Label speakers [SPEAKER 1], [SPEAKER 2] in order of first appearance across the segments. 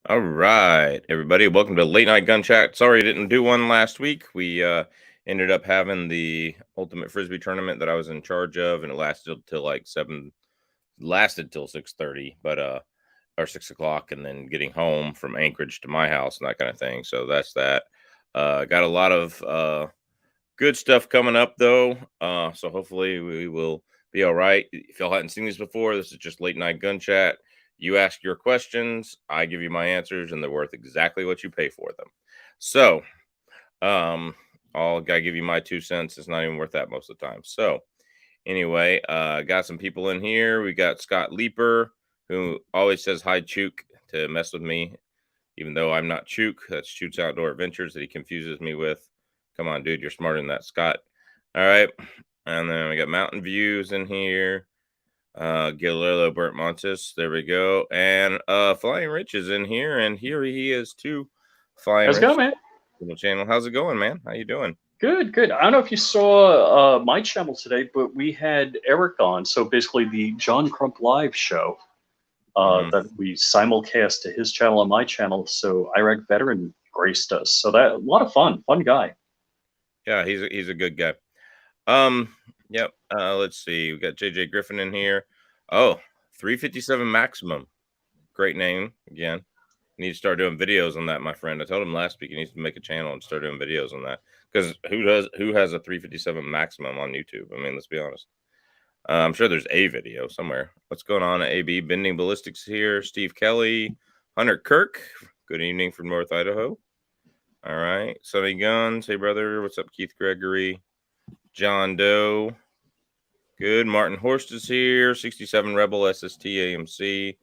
[SPEAKER 1] All right, everybody, welcome to Late Night Gun Chat. Sorry I didn't do one last week. We ended up having the Ultimate Frisbee tournament that I was in charge of, and it lasted till like 7, lasted till 6:30, but or 6 o'clock, and then getting home from Anchorage to my house and that kind of thing. So that's that. Got a lot of good stuff coming up though. So hopefully we will be all right. If y'all hadn't seen these before, this is just Late Night Gun Chat. You ask your questions, I give you my answers, and they're worth exactly what you pay for them. So, I'll gotta give you my 2 cents. It's not even worth that most of the time. So, anyway, got some people in here. We got Scott Leeper, who always says hi, Chook, to mess with me, even though I'm not Chook. That's Chook's Outdoor Adventures that he confuses me with. Come on, dude, you're smarter than that, Scott. All right, and then we got Mountain Views in here. Galileo Burt Montes. There we go. And Flying Rich is in here, and here he is too. Flying
[SPEAKER 2] How's it
[SPEAKER 1] Rich
[SPEAKER 2] going, man?
[SPEAKER 1] channel. How's it going, man? How you doing?
[SPEAKER 2] Good, good. I don't know if you saw my channel today, but we had Eric on. So basically, the John Crump Live show
[SPEAKER 1] Hmm.
[SPEAKER 2] that we simulcast to his channel and my channel. So Iraq veteran graced us. So that a lot of fun guy.
[SPEAKER 1] Yeah, he's a good guy. Um, yep. Let's see. We got JJ Griffin in here. Oh, 357 maximum. Great name again. Need to start doing videos on that, my friend. I told him last week he needs to make a channel and start doing videos on that. Because who has a 357 maximum on YouTube? I mean, let's be honest. I'm sure there's a video somewhere. What's going on at AB? Bending Ballistics here. Steve Kelly. Hunter Kirk. Good evening from North Idaho. All right. Sonny Guns. Hey, brother. What's up, Keith Gregory? John Doe. Good. Martin Horst is here. 67 Rebel SST AMC.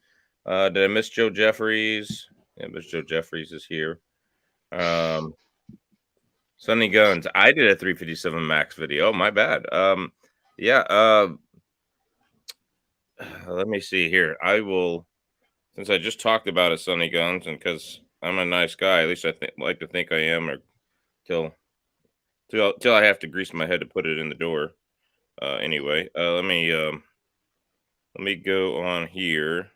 [SPEAKER 1] Did I miss Joe Jeffries? Yeah, Miss Joe Jeffries is here. Sonny Guns. I did a 357 Max video. My bad. Yeah. Let me see here. I will, since I just talked about it, Sonny Guns, and because I'm a nice guy, at least like to think I am, or till till I have to grease my head to put it in the door. Anyway, let me go on here.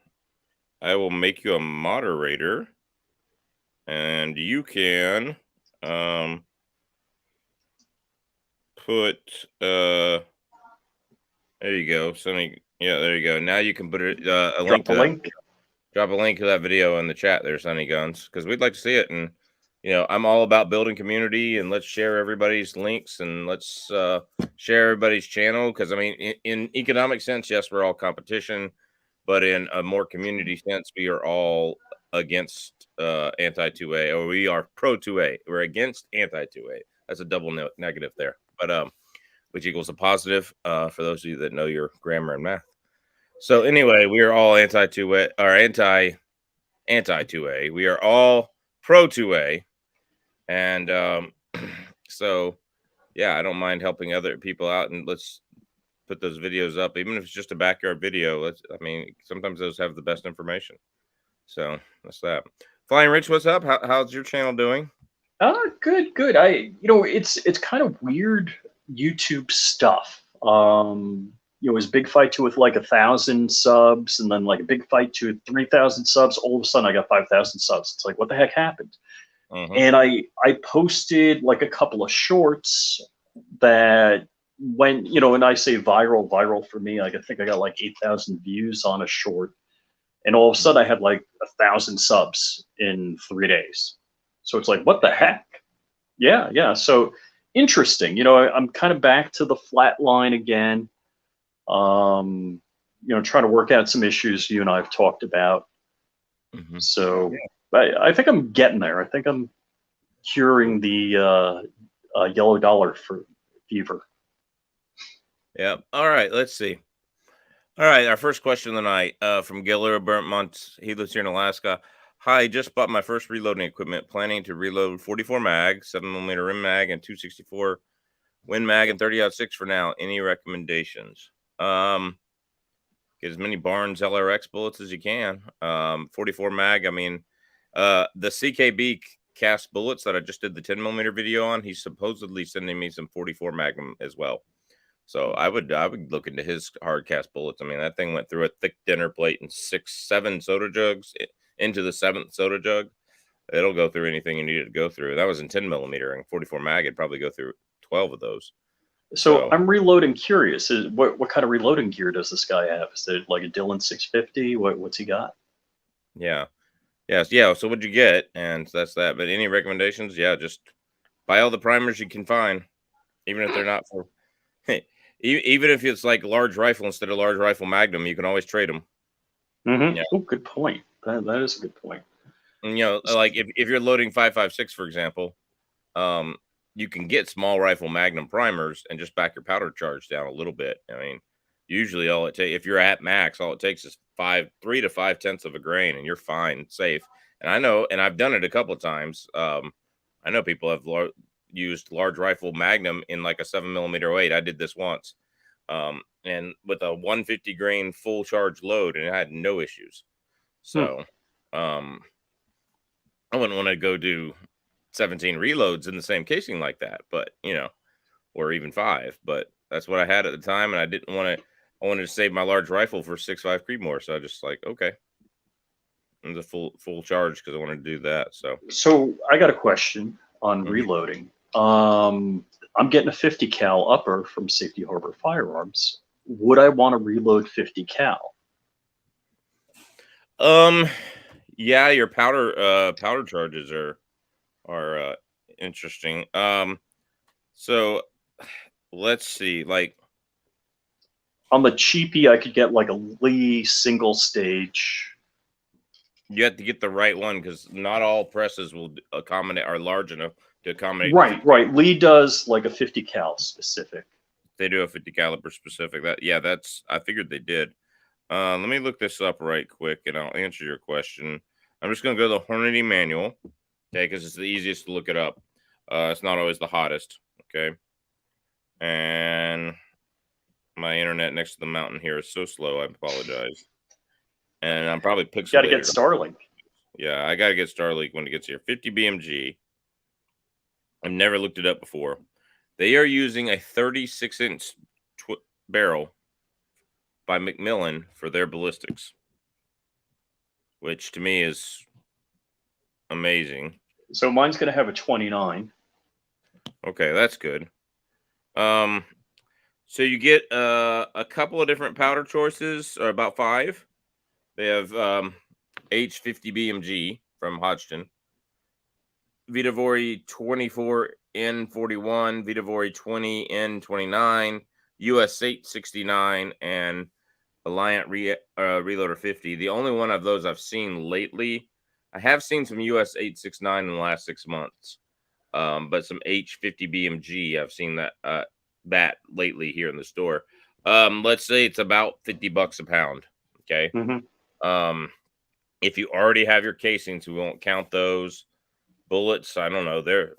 [SPEAKER 1] I will make you a moderator, and you can put there you go, Sonny. Yeah, there you go. Now you can put it a link
[SPEAKER 2] Drop a
[SPEAKER 1] to that.
[SPEAKER 2] link.
[SPEAKER 1] Drop a link to that video in the chat there, Sunny Guns, because we'd like to see it. And I'm all about building community, and let's share everybody's links, and let's share everybody's channel. Because I mean, in economic sense, yes, we're all competition, but in a more community sense, we are all against anti 2A, or we are pro 2A. We're against anti 2A. That's a double negative there, but which equals a positive for those of you that know your grammar and math. So anyway, we are all anti 2A or anti 2A. We are all pro 2A, and so yeah, I don't mind helping other people out, and let's put those videos up, even if it's just a backyard video. I mean, sometimes those have the best information. So that's that. Flying Rich, what's up? How's your channel doing?
[SPEAKER 2] Good, good. It's kind of weird YouTube stuff. It was big fight to with like 1,000 subs, and then like a big fight to 3,000 subs. All of a sudden, I got 5,000 subs. It's like, what the heck happened?
[SPEAKER 1] Mm-hmm.
[SPEAKER 2] And I posted like a couple of shorts that went, and I say viral for me. Like I think I got like 8,000 views on a short, and all of a sudden I had like 1,000 subs in 3 days. So it's like, what the heck? Yeah, yeah. So interesting. I'm kind of back to the flat line again. Trying to work out some issues you and I have talked about.
[SPEAKER 1] Mm-hmm.
[SPEAKER 2] So I think I'm getting there. I think I'm curing the yellow dollar for fever.
[SPEAKER 1] Yeah. All right. Let's see. All right, our first question of the night from Giller Burntmont. He lives here in Alaska. Hi, just bought my first reloading equipment. Planning to reload 44 mag, 7mm rim mag, and 264 Win mag and 30-06 for now. Any recommendations? Get as many Barnes LRX bullets as you can. 44 mag. I mean, the CKB cast bullets that I just did the 10mm video on. He's supposedly sending me some 44 Magnum as well. So I would look into his hard cast bullets. I mean, that thing went through a thick dinner plate and 6-7 soda jugs into the 7th soda jug, it'll go through anything you need it to go through. That was in 10 millimeter and 44 mag. It'd probably go through 12 of those.
[SPEAKER 2] So I'm reloading curious. What kind of reloading gear does this guy have? Is it like a Dillon 650? What's he got?
[SPEAKER 1] Yeah. Yes. Yeah. So what'd you get? And that's that. But any recommendations? Yeah. Just buy all the primers you can find, even if they're not for, even if it's like large rifle instead of large rifle Magnum, you can always trade them.
[SPEAKER 2] Mm-hmm.
[SPEAKER 1] Yeah.
[SPEAKER 2] Oh, good point. That is a good point.
[SPEAKER 1] And, like if you're loading 5.56, for example, you can get small rifle Magnum primers and just back your powder charge down a little bit. I mean, usually all it takes, if you're at max, all it takes is 3 to 5/10 of a grain, and you're fine, safe. And I know, and I've done it a couple of times. I know people have used large rifle Magnum in like a 7mm 08. I did this once, and with a 150 grain full charge load, and it had no issues. So, I wouldn't want to go do 17 reloads in the same casing like that, but or even 5. But that's what I had at the time, and I didn't want to. I wanted to save my large rifle for 6.5 Creedmoor, so I just like, okay, and the full charge because I wanted to do that.
[SPEAKER 2] So I got a question on reloading. I'm getting a 50 cal upper from Safety Harbor Firearms. Would I want to reload 50 cal?
[SPEAKER 1] Yeah, your powder charges are interesting. So let's see, like
[SPEAKER 2] On the cheapie, I could get like a Lee single stage.
[SPEAKER 1] you have to get the right one because not all presses will are large enough to accommodate.
[SPEAKER 2] Right. Lee does like a 50 cal specific.
[SPEAKER 1] They do a 50 caliber specific. That's I figured they did. Let me look this up right quick and I'll answer your question. I'm just gonna go to the Hornady manual, okay, because it's the easiest to look it up. It's not always the hottest, okay. And my internet next to the mountain here is so slow. I apologize. And I'm probably pixelated.
[SPEAKER 2] Got to get Starlink.
[SPEAKER 1] Yeah, I got to get Starlink when it gets here. 50 BMG. I've never looked it up before. They are using a 36-inch barrel by Macmillan for their ballistics, which to me is amazing.
[SPEAKER 2] So mine's going to have a 29.
[SPEAKER 1] Okay, that's good. So you get a couple of different powder choices, or about 5. They have H50 BMG from Hodgson, Vitavori 24N41, Vitavori 20N29, US 869, and Alliant Reloader 50. The only one of those I've seen lately, I have seen some US 869 in the last 6 months, but some H50 BMG, I've seen that lately here in the store. Let's say it's about $50 a pound. Okay. If you already have your casings, we won't count those. Bullets, I don't know, they're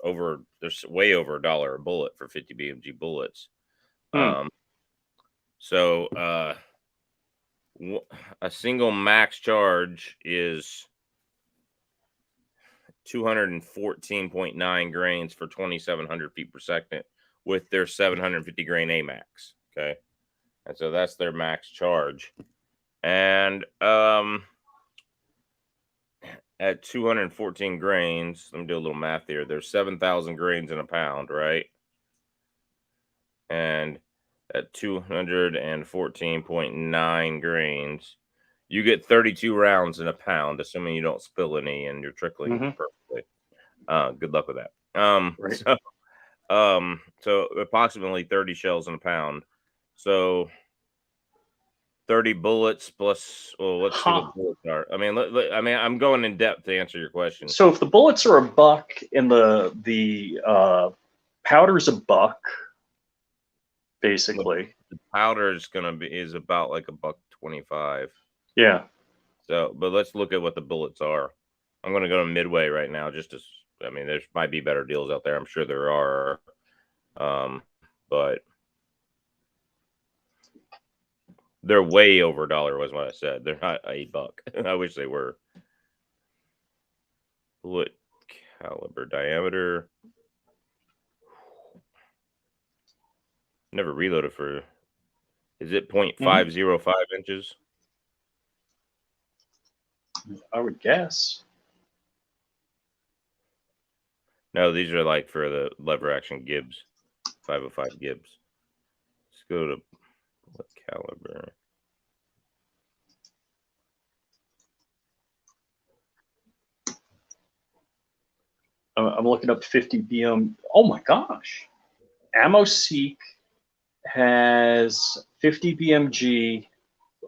[SPEAKER 1] way over $1 a bullet for 50 BMG bullets. So a single max charge is 214.9 grains for 2,700 feet per second with their 750 grain AMAX. Okay. And so that's their max charge. And at 214 grains, let me do a little math here. There's 7,000 grains in a pound, right? And at 214.9 grains, you get 32 rounds in a pound, assuming you don't spill any and you're trickling perfectly. Good luck with that.
[SPEAKER 2] Right.
[SPEAKER 1] So approximately 30 shells in a pound. So 30 bullets plus, well, let's see what bullets are. I mean, I'm going in depth to answer your question.
[SPEAKER 2] So if the bullets are $1 and the powder is $1, basically,
[SPEAKER 1] the powder is about like $1.25.
[SPEAKER 2] Yeah.
[SPEAKER 1] So, but let's look at what the bullets are. I'm going to go to Midway right now, there might be better deals out there. I'm sure there are. But they're way over $1 was what I said. They're not $1. I wish they were. Bullet caliber diameter. Never reloaded for. Is it 0.505 inches?
[SPEAKER 2] I would guess.
[SPEAKER 1] No, these are like for the lever action Gibbs, 505 Gibbs. Let's go to what caliber?
[SPEAKER 2] I'm looking up 50 BM. Oh my gosh. Ammo Seek has 50 BMG.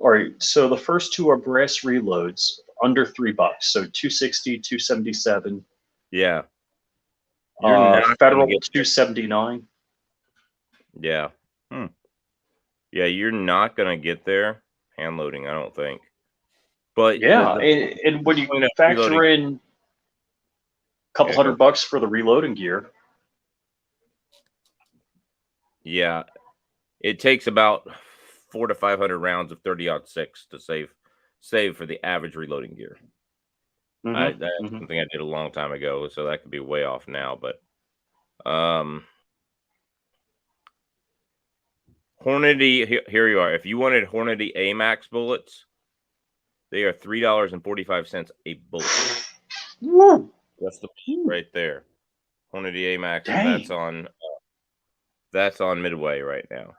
[SPEAKER 2] All right, so the first two are brass reloads under $3. So 260, 277.
[SPEAKER 1] Yeah, you're not gonna
[SPEAKER 2] Federal
[SPEAKER 1] get
[SPEAKER 2] 279.
[SPEAKER 1] yeah. Yeah, you're not gonna get there hand loading, I don't think. But
[SPEAKER 2] Yeah,
[SPEAKER 1] the
[SPEAKER 2] and when you
[SPEAKER 1] point of
[SPEAKER 2] factor
[SPEAKER 1] reloading,
[SPEAKER 2] in a couple
[SPEAKER 1] yeah, go.
[SPEAKER 2] $100 for the reloading gear.
[SPEAKER 1] Yeah, it takes about 400 to 500 rounds of 30-06 to save for the average reloading gear. That's
[SPEAKER 2] Mm-hmm.
[SPEAKER 1] something I did a long time ago, so that could be way off now. But Hornady, here you are. If you wanted Hornady AMAX bullets, they are $3.45 a bullet.
[SPEAKER 2] Woo!
[SPEAKER 1] That's the right there. Hornady AMAX.
[SPEAKER 2] Dang.
[SPEAKER 1] That's on Midway right now.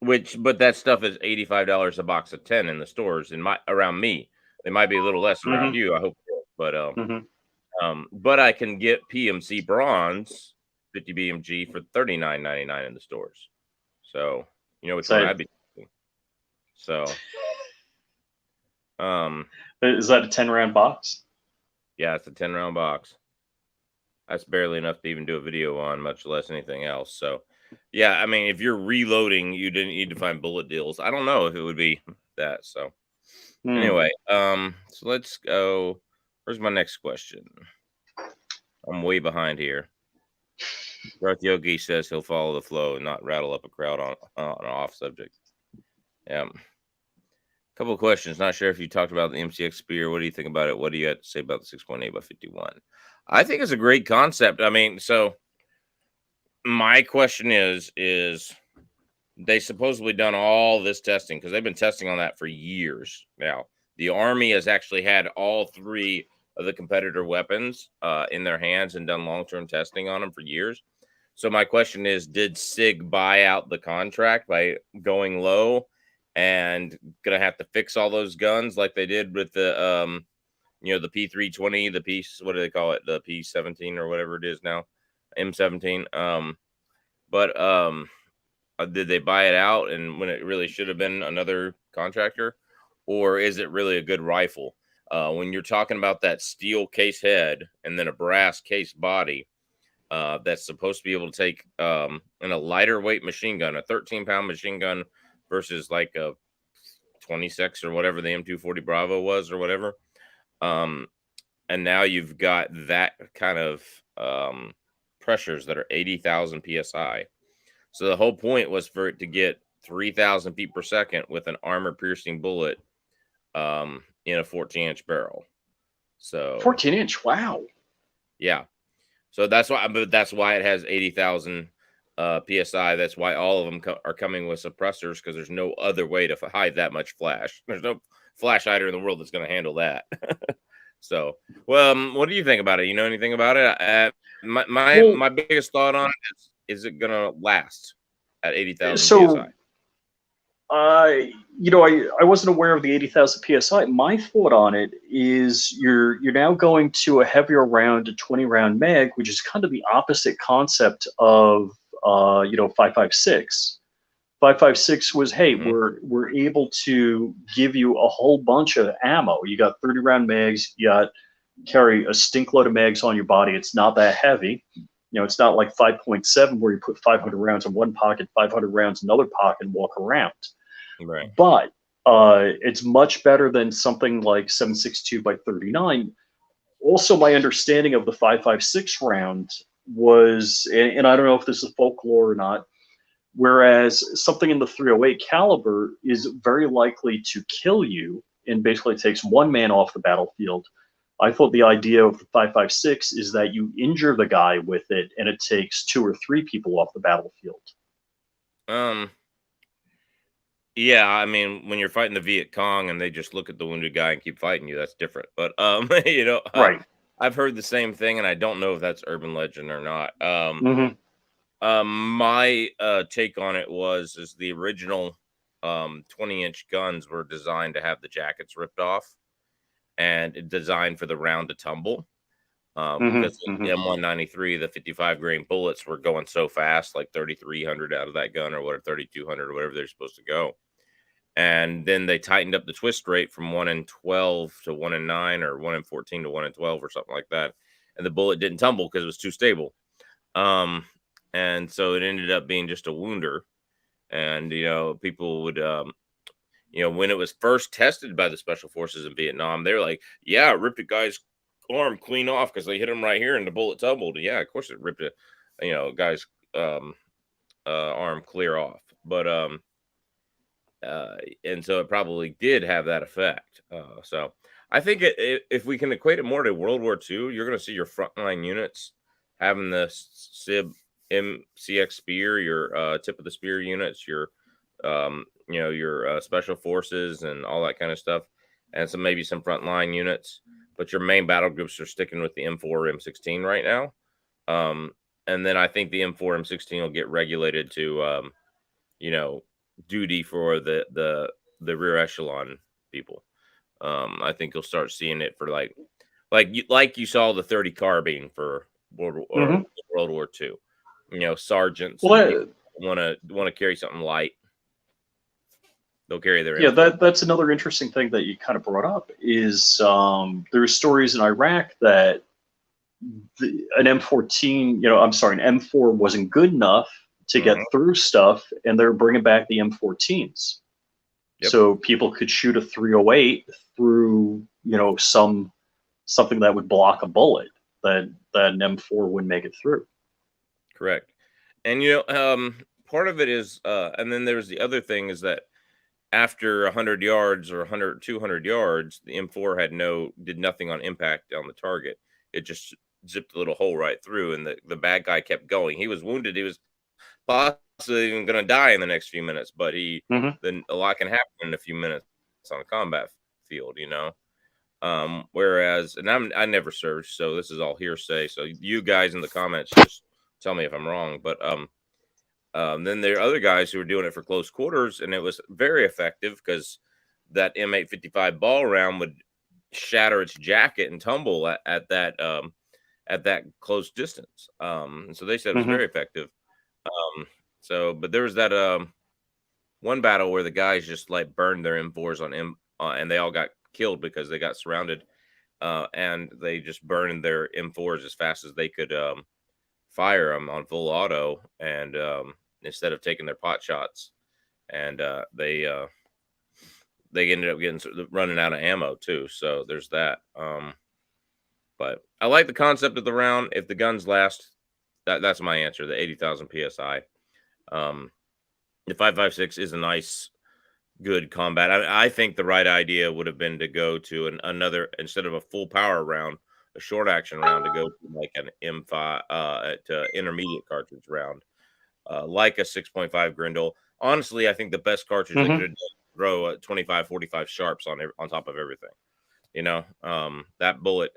[SPEAKER 1] But that stuff is $85 a box of 10 in the stores. Around me, they might be a little less around
[SPEAKER 2] Mm-hmm.
[SPEAKER 1] you. I hope, but
[SPEAKER 2] Mm-hmm.
[SPEAKER 1] but I can get PMC bronze 50 BMG for $39.99 in the stores. So you know which one
[SPEAKER 2] So
[SPEAKER 1] I'd be taking. So
[SPEAKER 2] is that a 10-round box?
[SPEAKER 1] yeah, it's a 10-round box. That's barely enough to even do a video on, much less anything else. So yeah, I mean, if you're reloading, you didn't need to find bullet deals. I don't know if it would be that. So anyway, so let's go. Where's my next question? I'm way behind here. Darth Yogi says he'll follow the flow and not rattle up a crowd on an off subject. Yeah. Couple of questions. Not sure if you talked about the MCX Spear. What do you think about it? What do you have to say about the 6.8 by 51? I think it's a great concept. I mean, so my question is they supposedly done all this testing because they've been testing on that for years now. The Army has actually had all three of the competitor weapons in their hands and done long-term testing on them for years. So my question is, did SIG buy out the contract by going low and gonna have to fix all those guns like they did with the the P320, the piece, what do they call it, the P17 or whatever it is now, M17? Did they buy it out and when it really should have been another contractor, or is it really a good rifle? When you're talking about that steel case head and then a brass case body, that's supposed to be able to take in a lighter weight machine gun, a 13-pound machine gun versus like a 26 or whatever the M240 Bravo was or whatever. And now you've got that kind of pressures that are 80,000 psi. So the whole point was for it to get 3,000 feet per second with an armor-piercing bullet in a 14-inch barrel. So
[SPEAKER 2] 14-inch. Wow.
[SPEAKER 1] yeah. So that's why it has 80,000 psi. That's why all of them are coming with suppressors because there's no other way to hide that much flash. There's no flash hider in the world that's going to handle that. So, well, what do you think about it? You know anything about it? My biggest thought on it is it going to last at 80,000 psi?
[SPEAKER 2] I wasn't aware of the 80,000 psi. My thought on it is you're now going to a heavier round, a 20-round mag, which is kind of the opposite concept of 5.56. 5.56 was, hey, we're able to give you a whole bunch of ammo. You got 30-round mags. You carry a stink load of mags on your body. It's not that heavy. It's not like 5.7 where you put 500 rounds in one pocket, 500 rounds in another pocket, and walk around.
[SPEAKER 1] Right.
[SPEAKER 2] But it's much better than something like 7.62 by 39. Also, my understanding of the 5.56 round was, and I don't know if this is folklore or not, whereas something in the 308 caliber is very likely to kill you and basically takes one man off the battlefield. I thought the idea of the 5.56 is that you injure the guy with it and it takes 2 or 3 people off the battlefield.
[SPEAKER 1] Yeah, I mean, when you're fighting the Viet Cong and they just look at the wounded guy and keep fighting you, that's different. But
[SPEAKER 2] Right.
[SPEAKER 1] I've heard the same thing, and I don't know if that's urban legend or not.
[SPEAKER 2] Hmm.
[SPEAKER 1] My take on it is the original 20-inch guns were designed to have the jackets ripped off and designed for the round to tumble.
[SPEAKER 2] Hmm.
[SPEAKER 1] Because
[SPEAKER 2] Hmm.
[SPEAKER 1] the M193, the 55 grain bullets were going so fast, like 3,300 out of that gun or whatever, 3,200 or whatever they're supposed to go. And then they tightened up the twist rate from 1 in 12 to 1 in 9 or 1 in 14 to 1 in 12 or something like that. And the bullet didn't tumble because it was too stable. Um, and so it ended up being just a wounder. And, people would, when it was first tested by the special forces in Vietnam, they were like, yeah, it ripped a guy's arm clean off because they hit him right here and the bullet tumbled. Yeah, of course it ripped guy's um, arm clear off. But, and so it probably did have that effect. So I think if we can equate it more to World War II, you're going to see your frontline units having the SIB MCX spear, your tip of the spear units, your special forces and all that kind of stuff, and maybe some frontline units. But your main battle groups are sticking with the M4, M16 right now. Um, and then I think the M4, M16 will get regulated to you know, duty for the rear echelon people. I think you'll start seeing it for like you saw the 30 carbine for
[SPEAKER 2] Hmm.
[SPEAKER 1] World War II. Sergeants and people
[SPEAKER 2] Well,
[SPEAKER 1] want to carry something light. They'll carry their
[SPEAKER 2] yeah,
[SPEAKER 1] M4.
[SPEAKER 2] that's another interesting thing that you kind of brought up is there are stories in Iraq that an M14, I'm sorry, an M4 wasn't good enough to get
[SPEAKER 1] Mhm.
[SPEAKER 2] through stuff, and they're bringing back the M14s.
[SPEAKER 1] Yep,
[SPEAKER 2] So people could shoot a 308 through, something that would block a bullet that an M4 wouldn't make it through.
[SPEAKER 1] correct. And part of it is, and then there's the other thing is that after 100 yards or 100 200 yards, the M4 did nothing on impact on the target. It just zipped a little hole right through, and the bad guy kept going. He was wounded. He was possibly even going to die in the next few minutes, but
[SPEAKER 2] Hmm.
[SPEAKER 1] then a lot can happen in a few minutes on a combat field. Whereas, and I never searched, so this is all hearsay. So you guys in the comments just tell me if I'm wrong. But then there are other guys who were doing it for close quarters, and it was very effective because that M855 ball round would shatter its jacket and tumble at that close distance. So they said it was
[SPEAKER 2] Hmm.
[SPEAKER 1] very effective. But there was that one battle where the guys just like burned their M4s on and they all got killed because they got surrounded, and they just burned their M4s as fast as they could fire them on full auto, and instead of taking their pot shots, and they ended up running out of ammo too. So there's that. But I like the concept of the round. If the guns last, that's my answer. The 80,000 psi. Um, the 5.56 is a nice, good combat. I think the right idea would have been to go to another instead of a full power round, a short action round to go to like an M5 to intermediate cartridge round, like a 6.5 Grindle. Honestly, I think the best cartridge they could
[SPEAKER 2] Hmm.
[SPEAKER 1] have done throw 25, 45 sharps on top of everything. That bullet,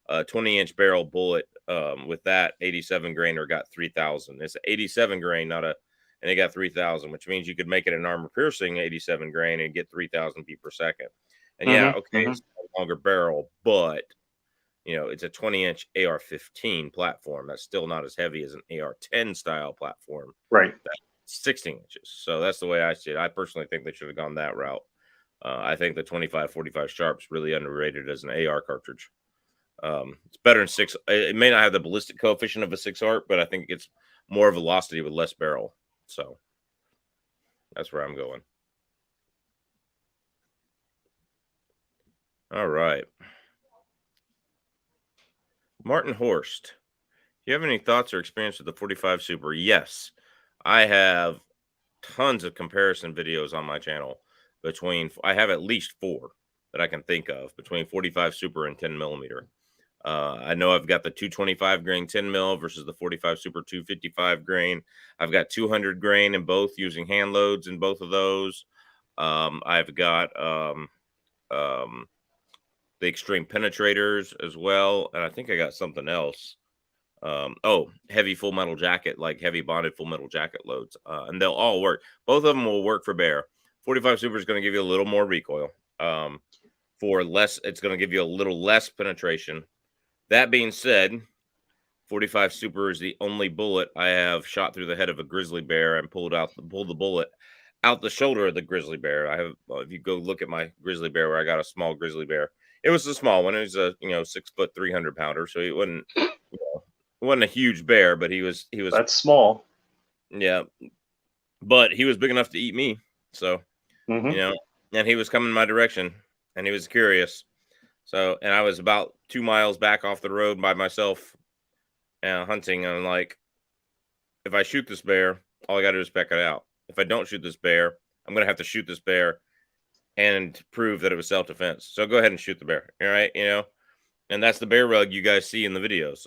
[SPEAKER 1] 20-inch barrel bullet, with that 87 grainer got 3,000. It's 87 grain, and it got 3,000, which means you could make it an armor piercing 87 grain and get 3,000 feet per second. And yeah,
[SPEAKER 2] Hmm.
[SPEAKER 1] okay,
[SPEAKER 2] Hmm.
[SPEAKER 1] it's a longer barrel, but it's a 20-inch AR-15 platform. That's still not as heavy as an AR-10 style platform.
[SPEAKER 2] Right.
[SPEAKER 1] That's 16 inches. So that's the way I see it. I personally think they should have gone that route. I think the 25, 45 Sharp's really underrated as an AR cartridge. It's better than six. It may not have the ballistic coefficient of a 6 ARC, but I think it's more velocity with less barrel. So that's where I'm going. All right. Martin Horst, do you have any thoughts or experience with the 45 Super? Yes, I have tons of comparison videos on my channel I have at least 4 that I can think of between 45 Super and 10 millimeter. I know I've got the 225 grain 10 mil versus the 45 Super 255 grain. I've got 200 grain in both using hand loads in both of those. I've got the extreme penetrators as well, and I think I got something else. Oh, heavy full metal jacket, like heavy bonded full metal jacket loads, and they'll all work. Both of them will work for bear. 45 Super is going to give you a little more recoil. For less, it's going to give you a little less penetration. That being said, 45 Super is the only bullet I have shot through the head of a grizzly bear and pulled the bullet out the shoulder of the grizzly bear. I have, if you go look at my grizzly bear, where I got a small grizzly bear, it was a small one. It was a 6 foot 300 pounder, so he wasn't it wasn't a huge bear, but he was
[SPEAKER 2] That's small.
[SPEAKER 1] Yeah, but he was big enough to eat me. So and he was coming my direction, and he was curious. So, and I was about 2 miles back off the road by myself, hunting, and I'm like, if I shoot this bear, all I got to do is peck it out. If I don't shoot this bear, I'm gonna have to shoot this bear and prove that it was self-defense. So go ahead and shoot the bear. All right, and that's the bear rug you guys see in the videos.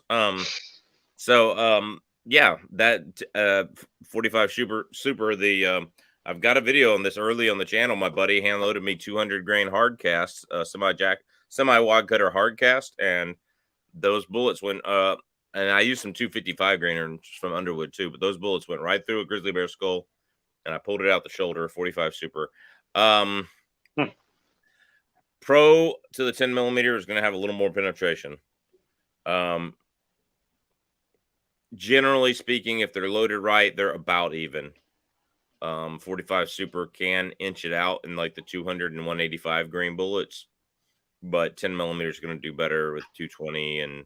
[SPEAKER 1] Yeah, that 45 super. I've got a video on this early on the channel. My buddy hand loaded me 200 grain hard cast, semi wad cutter hard cast, and those bullets went and I used some 255 grainers from Underwood too, but those bullets went right through a grizzly bear skull, and I pulled it out the shoulder. 45 super. Pro to the 10 millimeter is going to have a little more penetration. Generally speaking, if they're loaded right, they're about even. 45 super can inch it out in like the 200 and 185 grain bullets, but 10 millimeters is going to do better with 220 and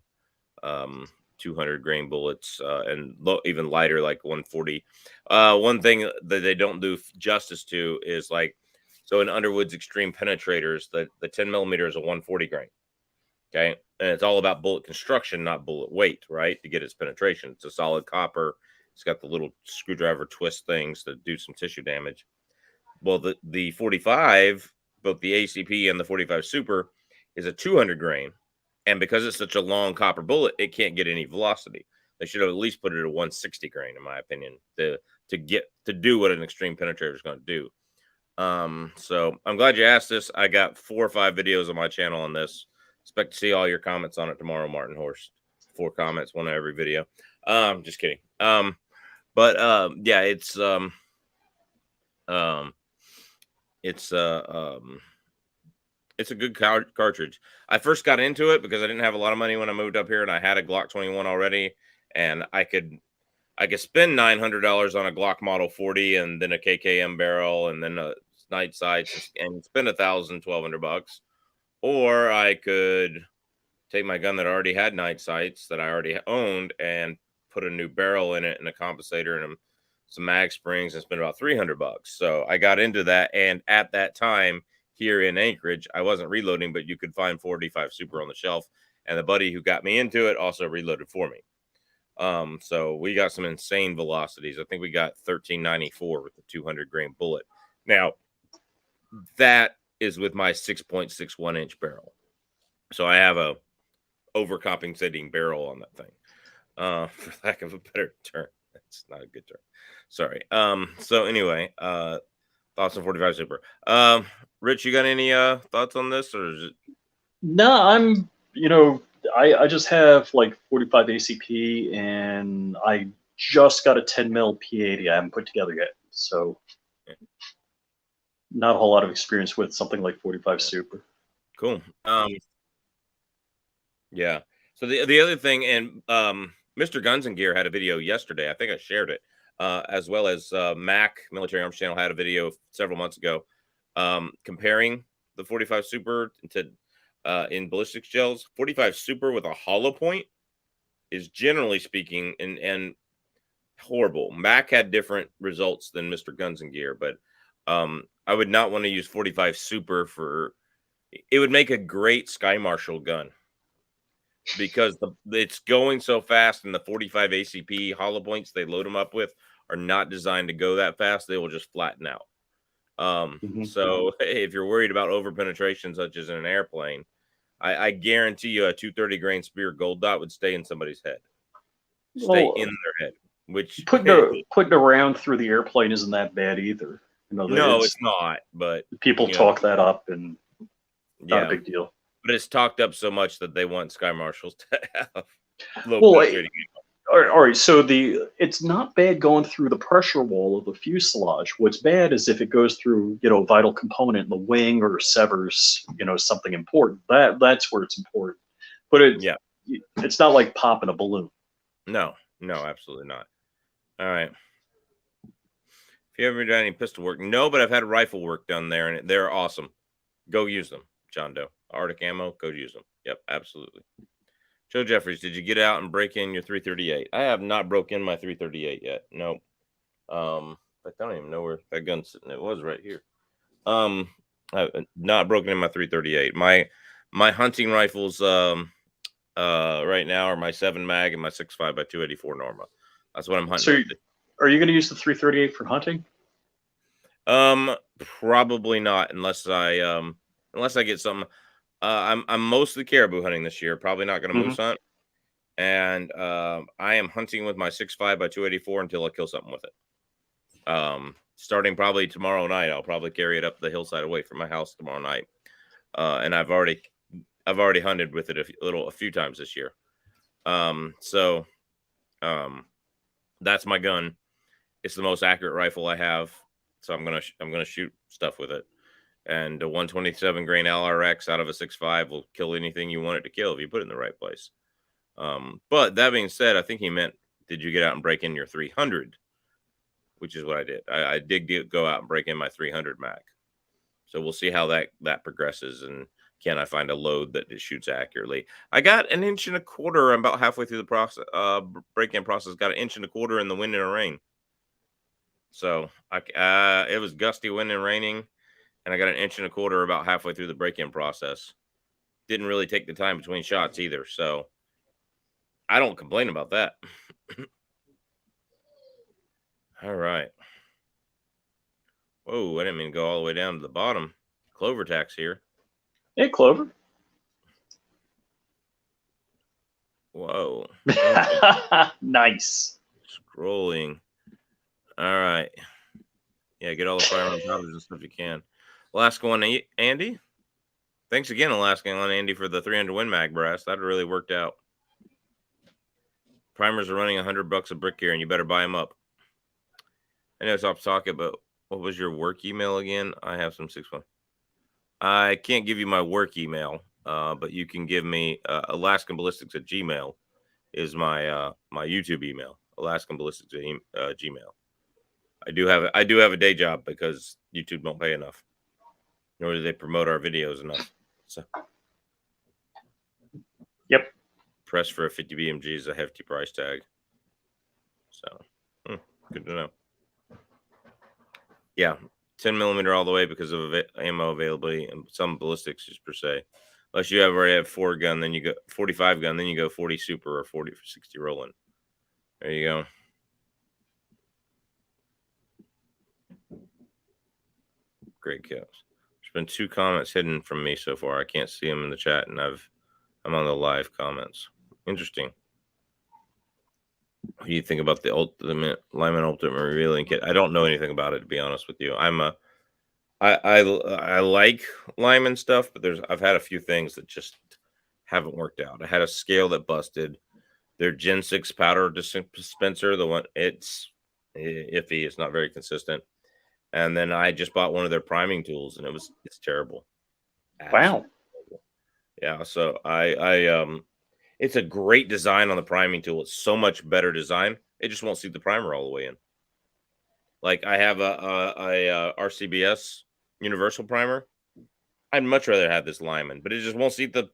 [SPEAKER 1] 200 grain bullets, and even lighter, like 140. One thing that they don't do justice to is, like, so in Underwood's extreme penetrators, the 10 millimeter is a 140 grain. Okay. And it's all about bullet construction, not bullet weight, right? To get its penetration. It's a solid copper. It's got the little screwdriver twist things that do some tissue damage. Well, the 45, both the ACP and the 45 Super, is a 200 grain. And because it's such a long copper bullet, it can't get any velocity. They should have at least put it at 160 grain, in my opinion, to do what an extreme penetrator is going to do. So I'm glad you asked this. I got 4 or 5 videos on my channel on this. Expect to see all your comments on it tomorrow, Martin Horst. 4 comments, 1 on every video. Just kidding. Yeah, it's a good cartridge. I first got into it because I didn't have a lot of money when I moved up here, and I had a Glock 21 already, and I could spend $900 on a Glock Model 40 and then a KKM barrel and then a night sights and spend $1,000-$1,200. Or I could take my gun that already had night sights that I already owned and put a new barrel in it and a compensator and some mag springs and spend about $300. So I got into that, and at that time here in Anchorage, I wasn't reloading, but you could find 45 Super on the shelf, and the buddy who got me into it also reloaded for me. So we got some insane velocities. I think we got 1394 with the 200 grain bullet. Now, that is with my 6.61 inch barrel. So I have a overcompensating barrel on that thing, for lack of a better term. That's not a good term. Sorry. So anyway, thoughts on 45 Super. Rich, you got any thoughts on this, or is it?
[SPEAKER 2] No, I'm, I just have like 45 ACP, and I just got a 10 mil P80 I haven't put together yet. So not a whole lot of experience with something like 45 Super.
[SPEAKER 1] Cool. Yeah. So the other thing, and Mr. Guns and Gear had a video yesterday. I think I shared it, as well as Mac Military Arms Channel had a video several months ago, comparing the 45 Super to in ballistics gels. 45 Super with a hollow point is, generally speaking, and horrible. Mac had different results than Mr. Guns and Gear, but I would not want to use 45 Super for. It would make a great Sky Marshal gun, because it's going so fast, and the 45 ACP hollow points they load them up with are not designed to go that fast. They will just flatten out. So if you're worried about over penetration, such as in an airplane, I guarantee you a 230 grain spear gold dot would stay in somebody's head, in their head. Which
[SPEAKER 2] putting a round through the airplane isn't that bad either. You know,
[SPEAKER 1] No, it's not. But
[SPEAKER 2] people
[SPEAKER 1] you know,
[SPEAKER 2] talk that up, and not a
[SPEAKER 1] yeah,
[SPEAKER 2] big deal.
[SPEAKER 1] but it's talked up so much that they want Sky Marshals to have low
[SPEAKER 2] Well,
[SPEAKER 1] penetrating.
[SPEAKER 2] all right. So it's not bad going through the pressure wall of the fuselage. What's bad is if it goes through, a vital component in the wing or severs, something important. That's where it's important. But
[SPEAKER 1] Yeah,
[SPEAKER 2] it's not like popping a balloon.
[SPEAKER 1] no, absolutely not. All right. If you ever done any pistol work, no, but I've had rifle work done there, and they're awesome. Go use them, John Doe. Arctic Ammo, go use them. Yep, absolutely. Joe Jeffries, did you get out and break in your 338? I have not broke in my 338 yet. Nope. I don't even know where that gun's sitting. It was right here. I've not broken in my 338. My hunting rifles right now are my 7 mag and my 6.5 by 284 Norma. That's what I'm hunting.
[SPEAKER 2] So, are you going to use the 338 for hunting?
[SPEAKER 1] Probably not unless I get something. I'm mostly caribou hunting this year. Probably not going to moose hunt. And I am hunting with my 6.5 by 284 until I kill something with it. Starting probably tomorrow night, I'll probably carry it up the hillside away from my house tomorrow night. And I've already hunted with it a few times this year. So that's my gun. It's the most accurate rifle I have, so I'm gonna shoot stuff with it. And a 127 grain LRX out of a 6.5 will kill anything you want it to kill if you put it in the right place. But that being said, I think he meant, did you get out and break in your 300? Which is what I did. I did go out and break in my 300 mag. So we'll see how that progresses, and can I find a load that it shoots accurately. I got 1.25 inches. I'm about halfway through the process. Break-in process. Got 1.25 inches in the wind and rain. So it was gusty wind and raining, and I got 1.25 inches about halfway through the break-in process. Didn't really take the time between shots either, so I don't complain about that. All right. Whoa, I didn't mean to go all the way down to the bottom. Clover tax here.
[SPEAKER 2] Hey, Clover.
[SPEAKER 1] Whoa.
[SPEAKER 2] Nice.
[SPEAKER 1] Scrolling. All right. Yeah, get all the firearm powders and stuff you can. Alaska one, Andy. Thanks again, Alaska one, Andy, for the 300 Win Mag brass. That really worked out. Primers are running $100 a brick here, and you better buy them up. I know it's off topic, but what was your work email again? I have some 6.1. I can't give you my work email, but you can give me Alaskan Ballistics at Gmail is my my YouTube email. Alaskan Ballistics at Gmail. I do have a day job because YouTube don't pay enough, nor do they promote our videos enough. So,
[SPEAKER 2] yep.
[SPEAKER 1] Press for a 50 BMG is a hefty price tag. So, good to know. Yeah, 10 millimeter all the way because of ammo availability and some ballistics just per se. Unless you already have 4 gun, then you go 45 gun, then you go 40 super or 40 for 60 rolling. There you go. Great kills. There's been 2 comments hidden from me so far. I can't see them in the chat, and I'm on the live comments. Interesting. What do you think about the ultimate Lyman ultimate revealing kit? I don't know anything about it, to be honest with you. I like Lyman stuff, but I've had a few things that just haven't worked out. I had a scale that busted. Their Gen 6 powder dispenser, the one, it's iffy. It's not very consistent. And then I just bought one of their priming tools, and it's terrible.
[SPEAKER 2] Wow.
[SPEAKER 1] Terrible. Yeah. So it's a great design on the priming tool. It's so much better design. It just won't seat the primer all the way in. Like I have a RCBS universal primer. I'd much rather have this Lyman, but it just won't seat the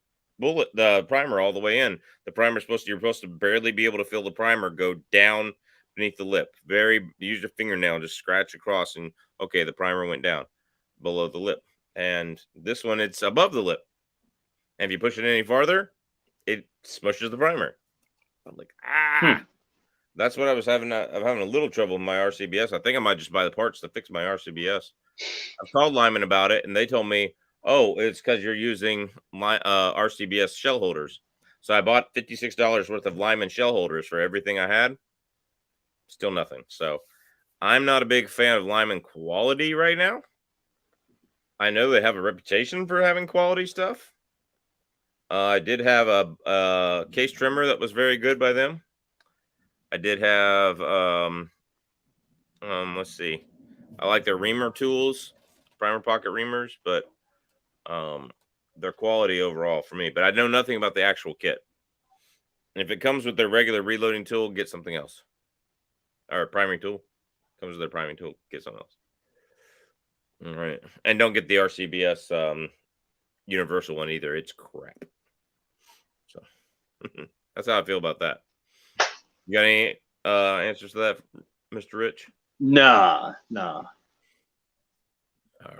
[SPEAKER 1] primer all the way in. The primer you're supposed to barely be able to feel the primer go down beneath the lip. Use your fingernail, just scratch across, and okay, the primer went down below the lip. And this one, it's above the lip. And if you push it any farther, it smushes the primer. I'm like, That's what I was having. I'm having a little trouble with my RCBS. I think I might just buy the parts to fix my RCBS. I've called Lyman about it, and they told me, oh, it's because you're using my RCBS shell holders. So I bought $56 worth of Lyman shell holders for everything I had. Still nothing. So I'm not a big fan of Lyman quality right now. I know they have a reputation for having quality stuff. I did have a case trimmer that was very good by them. I did have let's see. I like their reamer tools, primer pocket reamers, but their quality overall for me. But I know nothing about the actual kit. And if it comes with their regular reloading tool, get something else. Or priming tool. Comes with their priming tool, get something else. All right. And don't get the RCBS universal one either. It's crap. So that's how I feel about that. You got any answers to that, Mr. Rich?
[SPEAKER 2] Nah.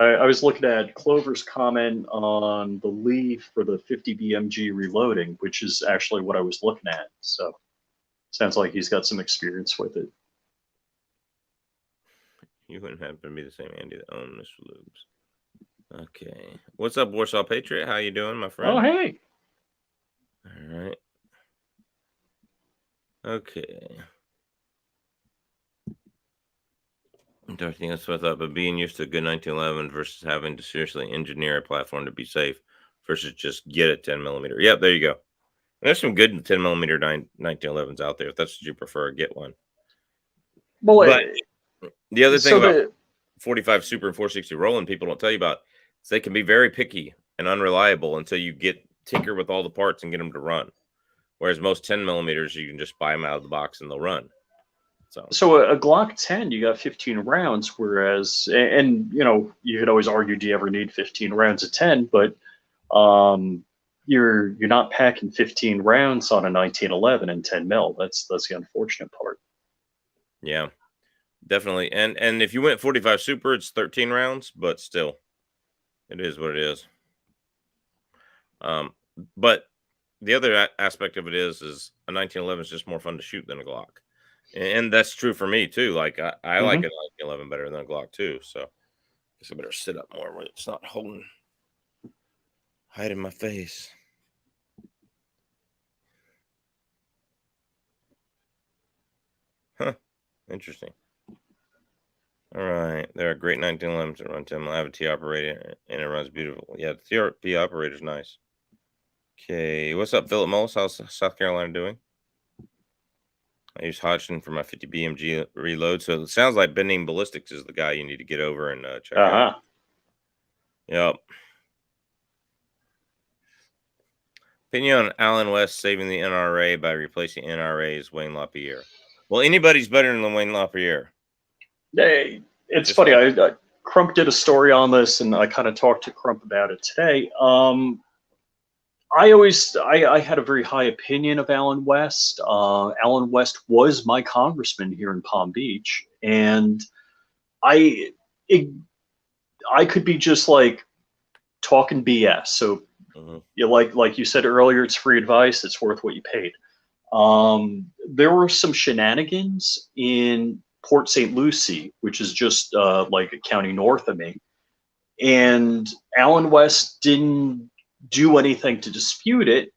[SPEAKER 1] Right.
[SPEAKER 2] I was looking at Clover's comment on the Lee for the 50 BMG reloading, which is actually what I was looking at. So sounds like he's got some experience with it.
[SPEAKER 1] You wouldn't happen to be the same Andy that owned Mr. Lubes. Okay. What's up, Warsaw Patriot? How you doing, my friend?
[SPEAKER 2] Oh, hey.
[SPEAKER 1] All right. Okay. Everything else I thought, but being used to a good 1911 versus having to seriously engineer a platform to be safe versus just get a 10 millimeter. Yep, there you go. There's some good 10 millimeter 1911s out there. If that's what you prefer, get one.
[SPEAKER 2] Well,
[SPEAKER 1] but the other thing
[SPEAKER 2] so
[SPEAKER 1] about 45 Super and 460 Roland people don't tell you about is they can be very picky and unreliable until you get tinker with all the parts and get them to run. Whereas most 10 millimeters, you can just buy them out of the box and they'll run.
[SPEAKER 2] So a Glock 10, you got 15 rounds, whereas, and you know, you could always argue, do you ever need 15 rounds of 10? But you're not packing 15 rounds on a 1911 and 10 mil. That's the unfortunate part.
[SPEAKER 1] Yeah, definitely. And if you went 45 Super, it's 13 rounds, but still, it is what it is. But the other aspect of it is a 1911 is just more fun to shoot than a Glock. And that's true for me too. Like I like a 1911 better than a Glock too. So I guess I better sit up more where it's not hiding my face. Huh. Interesting. All right. There are great 1911s that run 10. I have a T operator and it runs beautiful. Yeah, the T operator is nice. Okay. What's up, Philip Mullis? How's South Carolina doing? I use Hodgson for my 50 BMG reload. So it sounds like Bending Ballistics is the guy you need to get over and check out. Yep. Opinion on Alan West saving the NRA by replacing NRA's Wayne LaPierre. Well, anybody's better than Wayne LaPierre.
[SPEAKER 2] Hey, it's funny. Crump did a story on this, and I kind of talked to Crump about it today. I had a very high opinion of Alan West. Alan West was my congressman here in Palm Beach, and I could be just like talking BS. So you like you said earlier, it's free advice. It's worth what you paid. There were some shenanigans in Port St. Lucie, which is just like a county north of me, and Alan West didn't do anything to dispute it,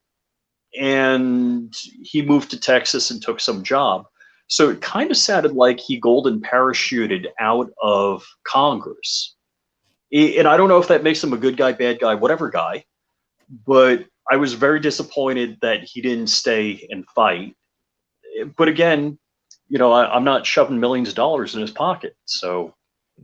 [SPEAKER 2] and he moved to Texas and took some job. So it kind of sounded like he golden parachuted out of Congress. And I don't know if that makes him a good guy, bad guy, whatever guy, but I was very disappointed that he didn't stay and fight. But again, you know, I'm not shoving millions of dollars in his pocket. So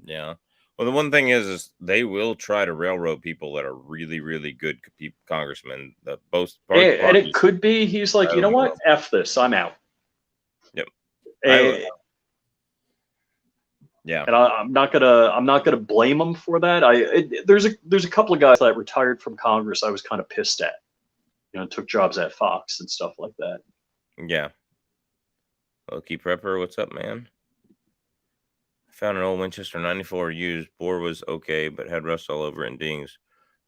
[SPEAKER 1] yeah. Well, the one thing is they will try to railroad people that are really, really good congressmen.
[SPEAKER 2] And it could be he's like, you know what? F this. I'm out.
[SPEAKER 1] Yep. Yeah.
[SPEAKER 2] And I'm not gonna blame him for that. There's a couple of guys that retired from Congress I was kind of pissed at. You know, took jobs at Fox and stuff like that.
[SPEAKER 1] Yeah. Loki Prepper, what's up, man? Found an old Winchester 94 used. Bore was okay, but had rust all over it and dings.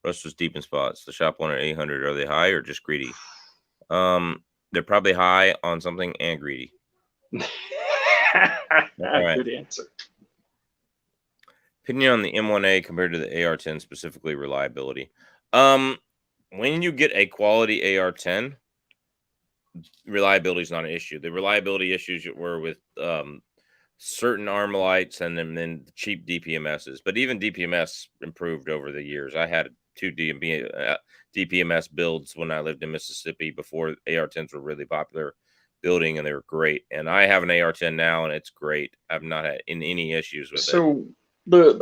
[SPEAKER 1] Rust was deep in spots. The shop wanted 800. Are they high or just greedy? They're probably high on something and greedy.
[SPEAKER 2] Right. Good answer.
[SPEAKER 1] Opinion on the M1A compared to the AR-10, specifically reliability. When you get a quality AR-10, reliability is not an issue. The reliability issues were with certain Armalites and then cheap DPMSs. But even DPMS improved over the years. I had two DPMS builds when I lived in Mississippi before AR-10s were really popular building, and they were great. And I have an AR-10 now, and it's great. I've not had any issues with it.
[SPEAKER 2] So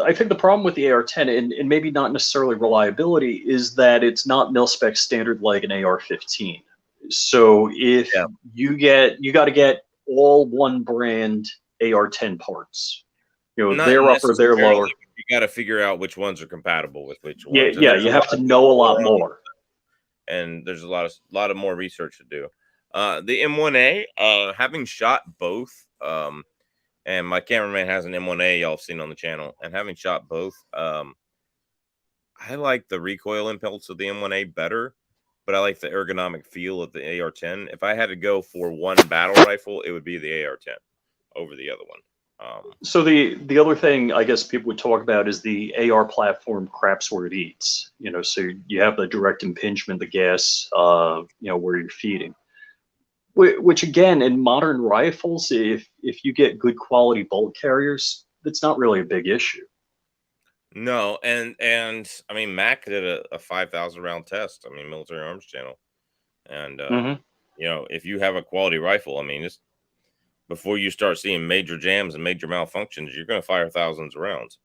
[SPEAKER 2] I think the problem with the AR-10, and maybe not necessarily reliability, is that it's not mil spec standard like an AR-15. So if
[SPEAKER 1] Yeah,
[SPEAKER 2] you got to get all one brand AR-10 parts.
[SPEAKER 1] not
[SPEAKER 2] They're up or they're
[SPEAKER 1] necessarily.
[SPEAKER 2] lower.
[SPEAKER 1] You got to figure out which ones are compatible with which
[SPEAKER 2] Yeah,
[SPEAKER 1] ones, and
[SPEAKER 2] yeah,
[SPEAKER 1] there's
[SPEAKER 2] you
[SPEAKER 1] a
[SPEAKER 2] have
[SPEAKER 1] lot
[SPEAKER 2] to
[SPEAKER 1] of
[SPEAKER 2] know a lot
[SPEAKER 1] people
[SPEAKER 2] more.
[SPEAKER 1] and there's a lot of more research to do. The M1A, having shot both, and my cameraman has an M1A y'all seen on the channel, and having shot both, I like the recoil impulse of the M1A better, but I like the ergonomic feel of the AR-10. If I had to go for one battle rifle, it would be the AR-10 over the other one.
[SPEAKER 2] So the other thing I guess people would talk about is the AR platform craps where it eats. So you have the direct impingement, the gas, where you're feeding. Which again, in modern rifles, if you get good quality bolt carriers, that's not really a big issue.
[SPEAKER 1] No, and I mean Mac did a 5,000 round test. I mean Military Arms Channel, and
[SPEAKER 2] Hmm.
[SPEAKER 1] if you have a quality rifle, I mean, it's before you start seeing major jams and major malfunctions, you're going to fire thousands of rounds.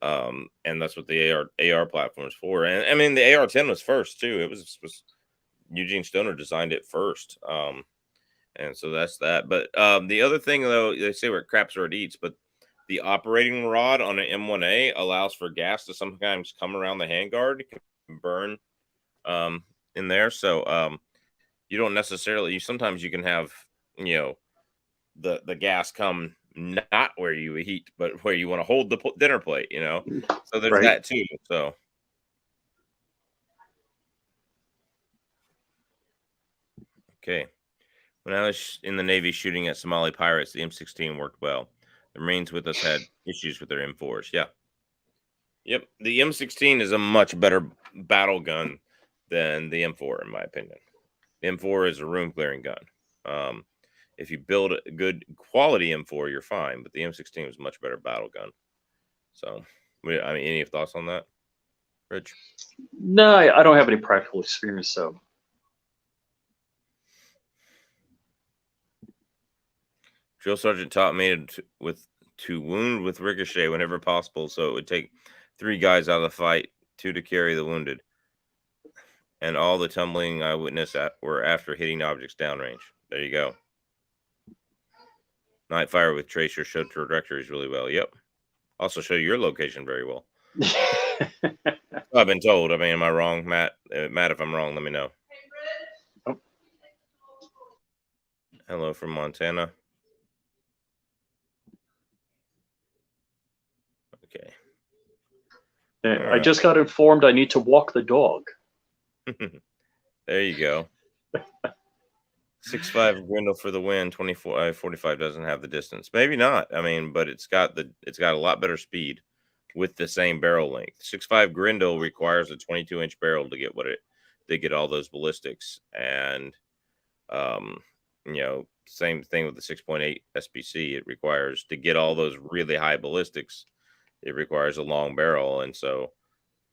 [SPEAKER 1] And that's what the AR platform is for. And I mean, the AR-10 was first too. It was Eugene Stoner designed it first. And so that's that. But the other thing though, they say where it craps where it eats, but the operating rod on an M1A allows for gas to sometimes come around the handguard, it can burn in there. So you don't necessarily. Sometimes you can have you know the gas come not where you heat, but where you want to hold the dinner plate. So there's
[SPEAKER 2] Right?
[SPEAKER 1] that too. So okay. When I was in the Navy shooting at Somali pirates, the M16 worked well. The Marines with us had issues with their M4s. Yeah. Yep. The M16 is a much better battle gun than the M4, in my opinion. The M4 is a room clearing gun. Um, if you build a good quality M4, you're fine, but the M16 is a much better battle gun. So, I mean, any thoughts on that, Rich?
[SPEAKER 2] No, I don't have any practical experience, so.
[SPEAKER 1] Drill sergeant taught me to wound with ricochet whenever possible, so it would take 3 guys out of the fight, 2 to carry the wounded, and all the tumbling I witnessed were after hitting objects downrange. There you go. Night fire with tracer showed trajectories really well. Yep. Also show your location very well. I've been told. I mean, am I wrong, Matt? Matt, if I'm wrong, let me know.
[SPEAKER 2] Oh,
[SPEAKER 1] Hello from Montana. Okay.
[SPEAKER 2] I just got informed I need to walk the dog.
[SPEAKER 1] There you go. 6.5 Grindle for the win. 45 doesn't have the distance. Maybe not. I mean, but it's got a lot better speed with the same barrel length. 6.5 Grindle requires a 22-inch barrel to get all those ballistics, and um, same thing with the 6.8 SBC. It requires to get all those really high ballistics. It requires a long barrel, and so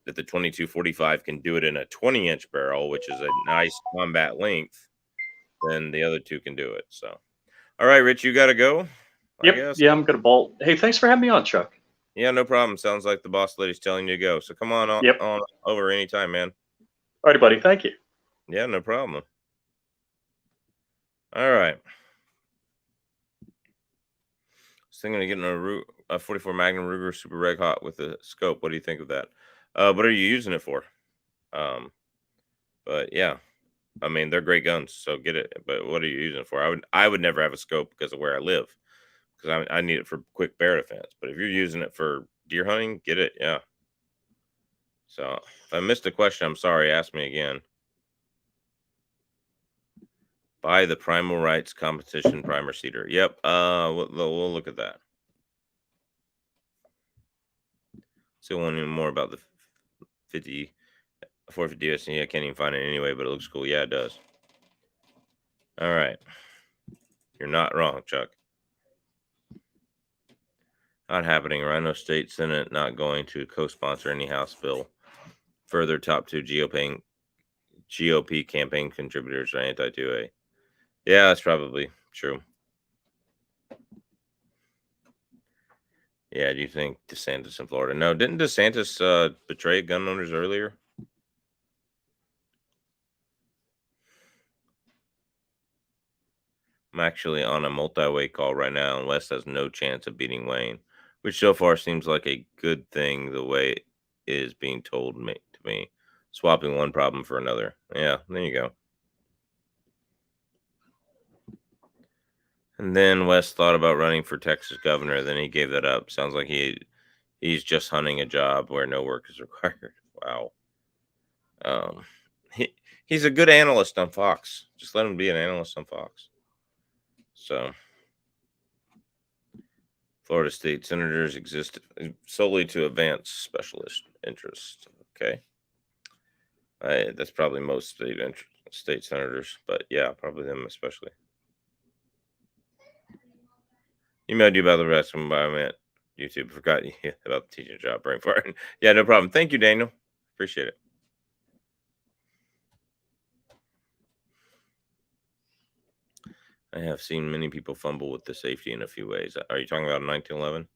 [SPEAKER 1] that the 22-45 can do it in a 20-inch barrel, which is a nice combat length, then the other two can do it. So, all right, Rich, you got to go, I
[SPEAKER 2] Yep,
[SPEAKER 1] guess.
[SPEAKER 2] yeah, I'm gonna bolt. Hey, thanks for having me on, Chuck.
[SPEAKER 1] Yeah, no problem. Sounds like the boss lady's telling you to go. So come
[SPEAKER 2] Yep.
[SPEAKER 1] on over anytime, man.
[SPEAKER 2] All right, buddy. Thank you.
[SPEAKER 1] Yeah, no problem. All right. Was thinking of getting a 44 Magnum Ruger Super Red Hot with a scope. What do you think of that? What are you using it for? Um, but yeah, I mean they're great guns, so get it. But what are you using it for? I would never have a scope because of where I live, because I need it for quick bear defense. But if you're using it for deer hunting, get it. Yeah. So if I missed a question, I'm sorry. Ask me again. Buy the Primal Rights Competition Primer Cedar. Yep. We'll look at that. Still want to know more about the 50 450 USD. I can't even find it anyway, but it looks cool. Yeah, it does. All right. You're not wrong, Chuck. Not happening. Rhino State Senate not going to co-sponsor any House bill. Further, top two GOP campaign contributors are anti-2A. Yeah, that's probably true. Yeah, do you think DeSantis in Florida? No, didn't DeSantis betray gun owners earlier? I'm actually on a multi-way call right now, and West has no chance of beating Wayne, which so far seems like a good thing the way it is being told to me. Swapping one problem for another. Yeah, there you go. And then West thought about running for Texas governor, then he gave that up. Sounds like he's just hunting a job where no work is required. Wow. Um, he's a good analyst on Fox. Just let him be an analyst on Fox. So, Florida state senators exist solely to advance specialist interests. Okay, that's probably most state senators, but yeah, probably them especially. Emailed you about the rest of them, but I meant YouTube. Forgot about the teaching job. Brain fart. Yeah, no problem. Thank you, Daniel. Appreciate it. I have seen many people fumble with the safety in a few ways. Are you talking about 1911?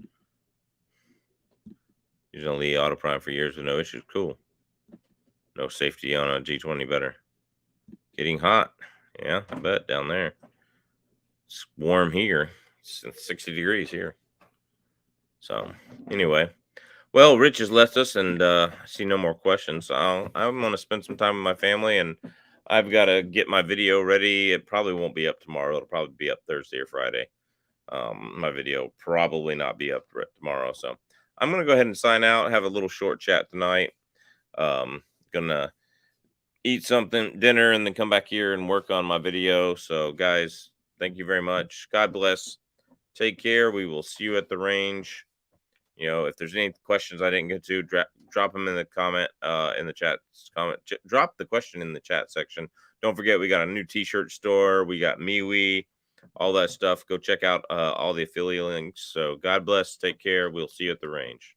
[SPEAKER 1] Using Lee auto prime for years with no issues. Cool. No safety on a G20 better. Getting hot. Yeah, I bet down there. It's warm here. It's 60 degrees here. So anyway, well, Rich has left us, and I see no more questions. So I'm going to spend some time with my family, and I've got to get my video ready. It probably won't be up tomorrow. It'll probably be up Thursday or Friday. My video probably not be up tomorrow. So I'm going to go ahead and sign out, have a little short chat tonight. Gonna eat something, dinner, and then come back here and work on my video. So guys, thank you very much. God bless. Take care. We will see you at the range. If there's any questions I didn't get to, drop them in the comment, in the chat comment. Drop the question in the chat section. Don't forget, we got a new t-shirt store. We got MeWe, all that stuff. Go check out all the affiliate links. So God bless. Take care. We'll see you at the range.